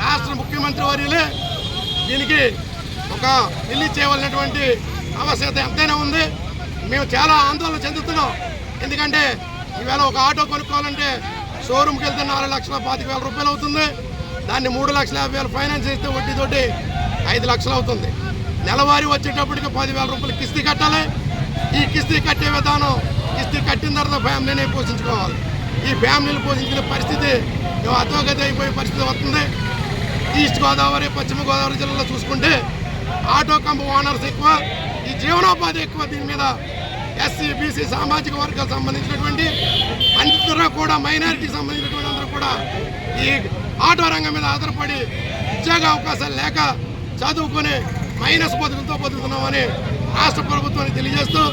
రాష్ట్ర ముఖ్యమంత్రి వర్యులే దీనికి ఒక రిలీజ్ చేయవలసినటువంటి ఆవశ్యకత ఎంతైనా ఉంది. మేము చాలా ఆందోళన చెందుతున్నాం. ఎందుకంటే ఈవేళ ఒక ఆటో కొనుక్కోవాలంటే షోరూమ్కి వెళ్తే 4,25,000 రూపాయలు అవుతుంది. దాన్ని 3,50,000 ఫైనాన్స్ చేస్తే వడ్డీతోటి 5 లక్షలు అవుతుంది. నెలవారీ వచ్చేటప్పటికి 10,000 రూపాయలు కిస్తీ కట్టాలి. ఈ కిస్తీ కట్టే విధానం కిస్తీ కట్టిన తర్వాత ఫ్యామిలీని పోషించుకోవాలి. ఈ ఫ్యామిలీని పోషించిన పరిస్థితి అధోగతి అయిపోయే పరిస్థితి వస్తుంది. ఈస్ట్ గోదావరి, పశ్చిమ గోదావరి జిల్లాలో చూసుకుంటే ఆటో కంపెనీ ఓనర్స్ ఎక్కువ, ఈ జీవనోపాధి ఎక్కువ. దీని మీద ఎస్సీ, బీసీ సామాజిక వర్గాలకు సంబంధించినటువంటి అందరూ కూడా, మైనారిటీకి సంబంధించినటువంటి అందరూ కూడా ఈ ఆటో రంగం మీద ఆధారపడి ఉద్యోగ అవకాశాలు లేక చదువుకొని మైనస్ బతుకులతో బతుకుతున్నామని రాష్ట్ర ప్రభుత్వానికి తెలియజేస్తూ